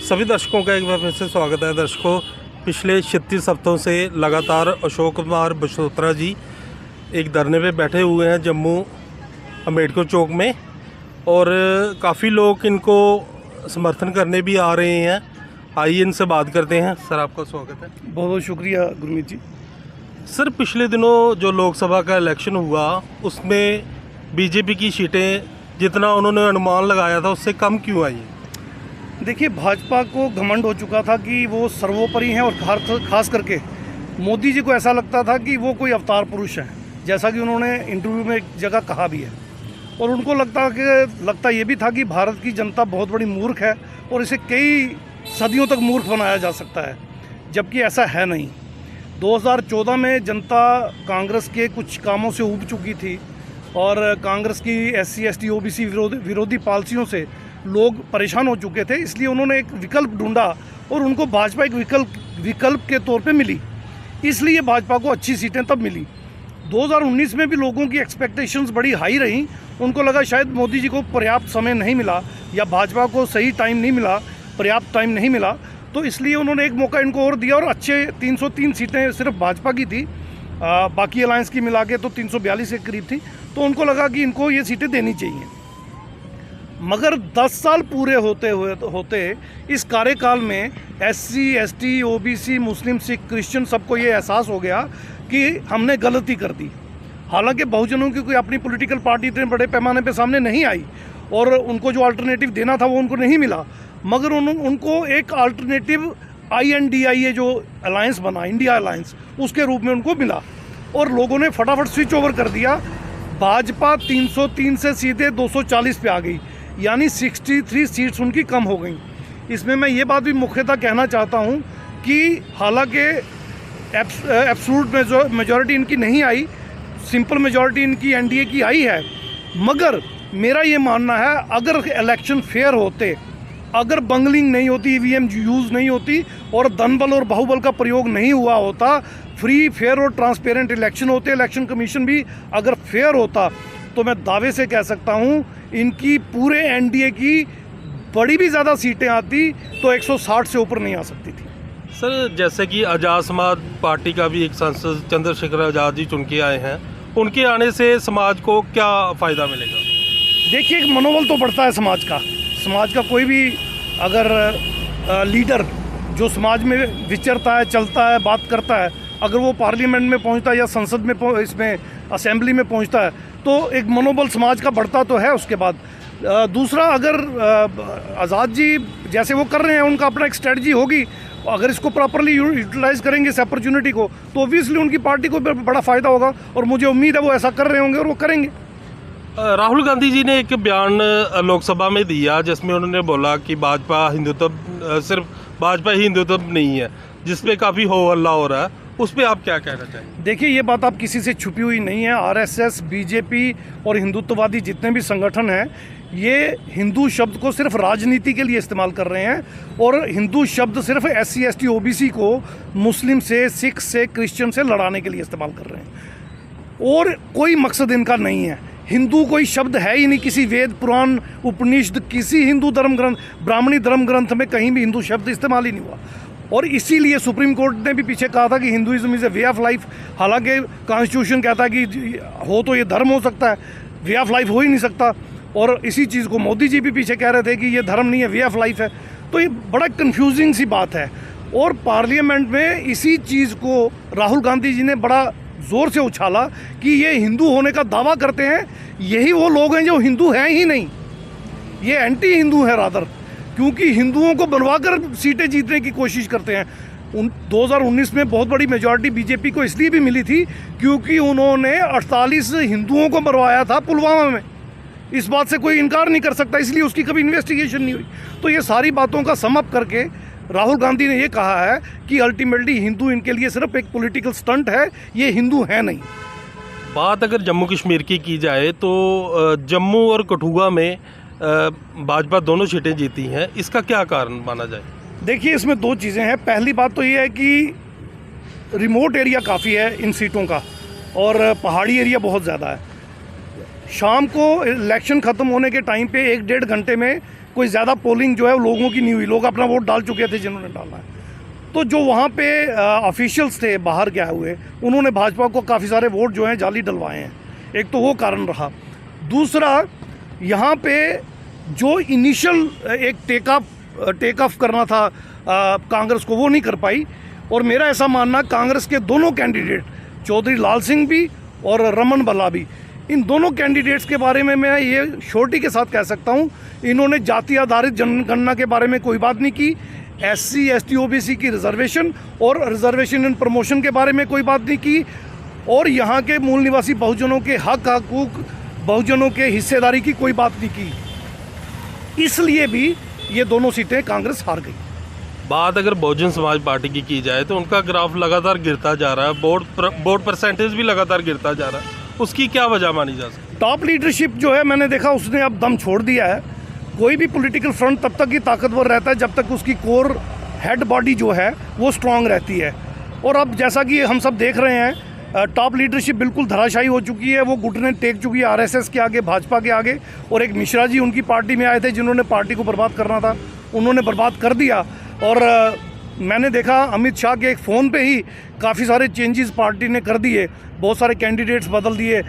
सभी दर्शकों का एक बार फिर से स्वागत है। दर्शकों, पिछले 36 हफ्तों से लगातार अशोक कुमार बशोत्रा जी एक धरने पे बैठे हुए हैं जम्मू अम्बेडकर चौक में, और काफ़ी लोग इनको समर्थन करने भी आ रहे हैं। आइए इनसे बात करते हैं। सर, आपका स्वागत है। बहुत बहुत शुक्रिया गुरमीत जी। सर, पिछले दिनों जो लोकसभा का इलेक्शन हुआ उसमें बीजेपी की सीटें जितना उन्होंने अनुमान लगाया था उससे कम क्यों आई? देखिए, भाजपा को घमंड हो चुका था कि वो सर्वोपरि हैं, और खास करके मोदी जी को ऐसा लगता था कि वो कोई अवतार पुरुष हैं, जैसा कि उन्होंने इंटरव्यू में एक जगह कहा भी है। और उनको लगता ये भी था कि भारत की जनता बहुत बड़ी मूर्ख है और इसे कई सदियों तक मूर्ख बनाया जा सकता है, जबकि ऐसा है नहीं। 2014 में जनता कांग्रेस के कुछ कामों से ऊब चुकी थी और कांग्रेस की SC ST OBC विरोधी पॉलिसियों से लोग परेशान हो चुके थे, इसलिए उन्होंने एक विकल्प ढूंढा और उनको भाजपा एक विकल्प के तौर पे मिली, इसलिए भाजपा को अच्छी सीटें तब मिली। 2019 में भी लोगों की एक्सपेक्टेशंस बड़ी हाई रहीं। उनको लगा शायद मोदी जी को पर्याप्त समय नहीं मिला या भाजपा को सही टाइम नहीं मिला, पर्याप्त टाइम नहीं मिला, तो इसलिए उन्होंने एक मौका इनको और दिया। और अच्छे 303 सीटें सिर्फ भाजपा की थी, बाकी अलायंस की मिला के तो 342 के करीब थी, तो उनको लगा कि इनको ये सीटें देनी चाहिए। मगर 10 साल पूरे होते इस कार्यकाल में SC ST OBC मुस्लिम सिख क्रिश्चियन सबको ये एहसास हो गया कि हमने गलती कर दी। हालांकि बहुजनों की कोई अपनी पॉलिटिकल पार्टी इतने बड़े पैमाने पे सामने नहीं आई और उनको जो अल्टरनेटिव देना था वो उनको नहीं मिला, मगर उनको एक अल्टरनेटिव INDIA जो अलायंस बना, इंडिया अलायंस, उसके रूप में उनको मिला और लोगों ने फटाफट स्विच ओवर कर दिया। भाजपा 303 से सीधे 240 पे आ गई, यानी 63 सीट्स उनकी कम हो गई। इसमें मैं ये बात भी मुख्यतः कहना चाहता हूँ कि हालांकि एब्सोल्यूट मेजॉरिटी इनकी नहीं आई, सिंपल मेजॉरिटी इनकी NDA की आई है, मगर मेरा ये मानना है अगर इलेक्शन फेयर होते, अगर बंगलिंग नहीं होती, EVM यूज़ नहीं होती और धनबल और बाहुबल का प्रयोग नहीं हुआ होता, फ्री फेयर और ट्रांसपेरेंट इलेक्शन होते, इलेक्शन कमीशन भी अगर फेयर होता, तो मैं दावे से कह सकता हूँ इनकी पूरे NDA की बड़ी भी ज़्यादा सीटें आती तो 160 से ऊपर नहीं आ सकती थी। सर, जैसे कि आज़ाद समाज पार्टी का भी एक सांसद चंद्रशेखर आज़ाद जी चुन के आए हैं, उनके आने से समाज को क्या फ़ायदा मिलेगा? देखिए, एक मनोबल तो बढ़ता है समाज का कोई भी अगर लीडर जो समाज में विचरता है, चलता है, बात करता है, अगर वो पार्लियामेंट में पहुंचता है या संसद में इसमें असेंबली में पहुंचता है, तो एक मनोबल समाज का बढ़ता तो है। उसके बाद दूसरा, अगर आज़ाद जी जैसे वो कर रहे हैं, उनका अपना एक स्ट्रेटजी होगी, अगर इसको प्रॉपरली यूटिलाइज करेंगे इस अपॉर्चुनिटी को, तो ऑब्वियसली उनकी पार्टी को बड़ा फ़ायदा होगा और मुझे उम्मीद है वो ऐसा कर रहे होंगे और वो करेंगे। राहुल गांधी जी ने एक बयान लोकसभा में दिया जिसमें उन्होंने बोला कि भाजपा हिंदुत्व सिर्फ भाजपा ही हिंदुत्व नहीं है, जिसपे काफ़ी हो हल्ला हो रहा है, उस पर आप क्या कहना चाहेंगे? देखिए, ये बात आप किसी से छुपी हुई नहीं है। RSS, BJP और हिंदुत्ववादी जितने भी संगठन हैं, ये हिंदू शब्द को सिर्फ राजनीति के लिए इस्तेमाल कर रहे हैं और हिंदू शब्द सिर्फ SC ST OBC को मुस्लिम से, सिख से, क्रिश्चियन से लड़ाने के लिए इस्तेमाल कर रहे हैं और कोई मकसद इनका नहीं है। हिंदू कोई शब्द है ही नहीं, किसी वेद, पुराण, उपनिषद, किसी हिंदू धर्म ग्रंथ, ब्राह्मणी धर्म ग्रंथ में कहीं भी हिंदू शब्द इस्तेमाल ही नहीं हुआ। और इसीलिए सुप्रीम कोर्ट ने भी पीछे कहा था कि Hinduism is a way of life. हालांकि कॉन्स्टिट्यूशन कहता है कि हो तो ये धर्म हो सकता है, वे ऑफ लाइफ हो ही नहीं सकता, और इसी चीज़ को मोदी जी भी पीछे कह रहे थे कि ये धर्म नहीं है, वे ऑफ लाइफ है। तो ये बड़ा कंफ्यूजिंग सी बात है और पार्लियामेंट में इसी चीज़ को राहुल गांधी जी ने बड़ा ज़ोर से उछाला कि ये हिंदू होने का दावा करते हैं, यही वो लोग हैं जो हिंदू हैं ही नहीं, ये एंटी हिंदू है रादर, क्योंकि हिंदुओं को बनवाकर सीटें जीतने की कोशिश करते हैं। 2019 में बहुत बड़ी मेजॉरिटी BJP को इसलिए भी मिली थी क्योंकि उन्होंने 48 हिंदुओं को मरवाया था पुलवामा में। इस बात से कोई इनकार नहीं कर सकता, इसलिए उसकी कभी इन्वेस्टिगेशन नहीं हुई। तो ये सारी बातों का सम अप करके राहुल गांधी ने ये कहा है कि अल्टीमेटली हिंदू इनके लिए सिर्फ एक पॉलिटिकल स्टंट है, ये हिंदू है नहीं। बात अगर जम्मू कश्मीर की जाए तो जम्मू और कठुआ में भाजपा दोनों सीटें जीती हैं, इसका क्या कारण माना जाए? देखिए, इसमें दो चीज़ें हैं। पहली बात तो ये है कि रिमोट एरिया काफ़ी है इन सीटों का और पहाड़ी एरिया बहुत ज़्यादा है। शाम को इलेक्शन ख़त्म होने के टाइम पे 1-1.5 घंटे में कोई ज़्यादा पोलिंग जो है लोगों की नहीं हुई, लोग अपना वोट डाल चुके थे जिन्होंने डालना है। तो जो वहाँ पे ऑफिशियल्स थे बाहर गए हुए, उन्होंने भाजपा को काफ़ी सारे वोट जो हैं जाली डलवाए हैं। एक तो वो कारण रहा। दूसरा, यहाँ पे जो इनिशियल एक टेक ऑफ करना था कांग्रेस को, वो नहीं कर पाई। और मेरा ऐसा मानना, कांग्रेस के दोनों कैंडिडेट, चौधरी लाल सिंह भी और रमन भल्ला भी, इन दोनों कैंडिडेट्स के बारे में मैं ये श्योरिटी के साथ कह सकता हूँ, इन्होंने जाति आधारित जनगणना के बारे में कोई बात नहीं की, SC ST OBC की रिजर्वेशन और रिजर्वेशन इन प्रमोशन के बारे में कोई बात नहीं की, और यहाँ के मूल निवासी बहुजनों के हक हकूक, बहुजनों के हिस्सेदारी की कोई बात नहीं की। इसलिए भी ये दोनों सीटें कांग्रेस हार गई। बात अगर बहुजन समाज पार्टी की जाए तो उनका ग्राफ लगातार गिरता जा रहा है, वोट परसेंटेज भी लगातार गिरता जा रहा है, उसकी क्या वजह मानी जा सकती है? टॉप लीडरशिप जो है, मैंने देखा उसने अब दम छोड़ दिया है। कोई भी पॉलिटिकल फ्रंट तब तक ही ताकतवर रहता है जब तक उसकी कोर हेड बॉडी जो है वो स्ट्रांग रहती है। और अब जैसा कि हम सब देख रहे हैं, टॉप लीडरशिप बिल्कुल धराशायी हो चुकी है, वो घुटने टेक चुकी है RSS के आगे, भाजपा के आगे। और एक मिश्रा जी उनकी पार्टी में आए थे जिन्होंने पार्टी को बर्बाद करना था, उन्होंने बर्बाद कर दिया। और मैंने देखा अमित शाह के एक फ़ोन पे ही काफ़ी सारे चेंजेस पार्टी ने कर दिए, बहुत सारे कैंडिडेट्स बदल दिए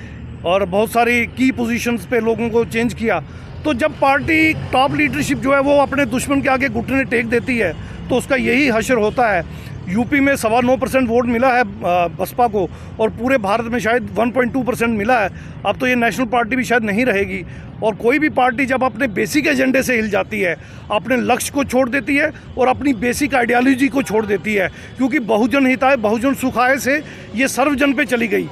और बहुत सारी की पोजीशंस पे लोगों को चेंज किया। तो जब पार्टी टॉप लीडरशिप जो है वो अपने दुश्मन के आगे घुटने टेक देती है तो उसका यही हश्र होता है। यूपी में 9.25% वोट मिला है बसपा को, और पूरे भारत में शायद 1.2% मिला है। अब तो ये नेशनल पार्टी भी शायद नहीं रहेगी। और कोई भी पार्टी जब अपने बेसिक एजेंडे से हिल जाती है, अपने लक्ष्य को छोड़ देती है और अपनी बेसिक आइडियोलॉजी को छोड़ देती है, क्योंकि बहुजन हिताय बहुजन सुखाय से ये सर्वजन पे चली गई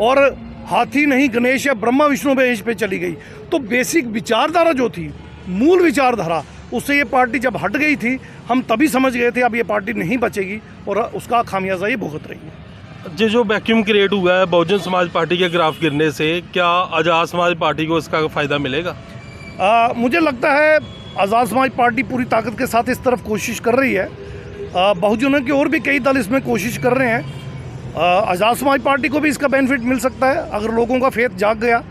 और हाथी नहीं गणेश या ब्रह्मा विष्णु महेश पे चली गई। तो बेसिक विचारधारा जो थी, मूल विचारधारा, उससे ये पार्टी जब हट गई थी, हम तभी समझ गए थे अब ये पार्टी नहीं बचेगी और उसका खामियाजा ये भुगत रही है। जो वैक्यूम क्रिएट हुआ है बहुजन समाज पार्टी के ग्राफ गिरने से, क्या आज़ाद समाज पार्टी को इसका फ़ायदा मिलेगा? मुझे लगता है आज़ाद समाज पार्टी पूरी ताकत के साथ इस तरफ कोशिश कर रही है। बहुजनों के और भी कई दल इसमें कोशिश कर रहे हैं। आज़ाद समाज पार्टी को भी इसका बेनिफिट मिल सकता है अगर लोगों का फेथ जाग गया।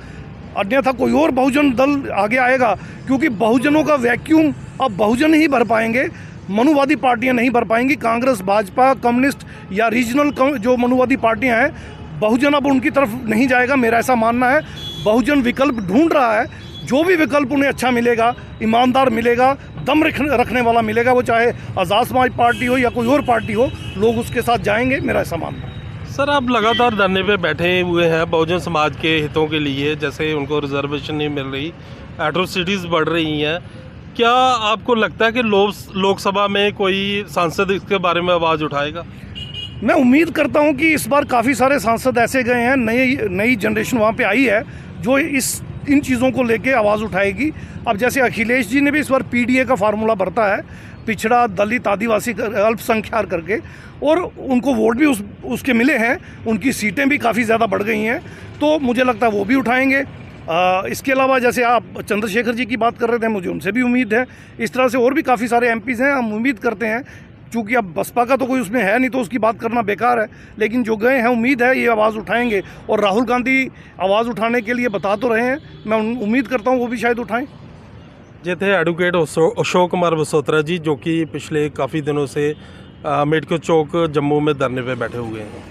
अन्यथा कोई और बहुजन दल आगे आएगा, क्योंकि बहुजनों का वैक्यूम अब बहुजन ही भर पाएंगे, मनुवादी पार्टियां नहीं भर पाएंगी। कांग्रेस, भाजपा, कम्युनिस्ट या रीजनल जो मनुवादी पार्टियां हैं, बहुजन अब उनकी तरफ नहीं जाएगा। मेरा ऐसा मानना है बहुजन विकल्प ढूंढ रहा है। जो भी विकल्प उन्हें अच्छा मिलेगा, ईमानदार मिलेगा, दम रखने वाला मिलेगा, वो चाहे आज़ाद समाज पार्टी हो या कोई और पार्टी हो, लोग उसके साथ जाएंगे, मेरा ऐसा मानना है। सर, आप लगातार धरने पे बैठे हुए हैं बहुजन समाज के हितों के लिए, जैसे उनको रिजर्वेशन नहीं मिल रही, एट्रोसिटीज़ बढ़ रही हैं, क्या आपको लगता है कि लोकसभा में कोई सांसद इसके बारे में आवाज़ उठाएगा? मैं उम्मीद करता हूं कि इस बार काफ़ी सारे सांसद ऐसे गए हैं, नई जनरेशन वहां पे आई है जो इन चीज़ों को लेके आवाज़ उठाएगी। अब जैसे अखिलेश जी ने भी इस बार PDA का फार्मूला बरता है, पिछड़ा, दलित, आदिवासी, अल्पसंख्यक करके, और उनको वोट भी उसके मिले हैं, उनकी सीटें भी काफ़ी ज़्यादा बढ़ गई हैं, तो मुझे लगता है वो भी उठाएंगे। इसके अलावा जैसे आप चंद्रशेखर जी की बात कर रहे थे, मुझे उनसे भी उम्मीद है। इस तरह से और भी काफ़ी सारे MPs हैं, हम उम्मीद करते हैं, चूँकि अब बसपा का तो कोई उसमें है नहीं तो उसकी बात करना बेकार है, लेकिन जो गए हैं उम्मीद है ये आवाज़ उठाएंगे। और राहुल गांधी आवाज़ उठाने के लिए बता तो रहे हैं, मैं उम्मीद करता हूँ वो भी शायद उठाएं। ये थे एडवोकेट अशोक कुमार बसोत्रा जी, जो कि पिछले काफ़ी दिनों से अम्बेडकर चौक जम्मू में धरने पे बैठे हुए हैं।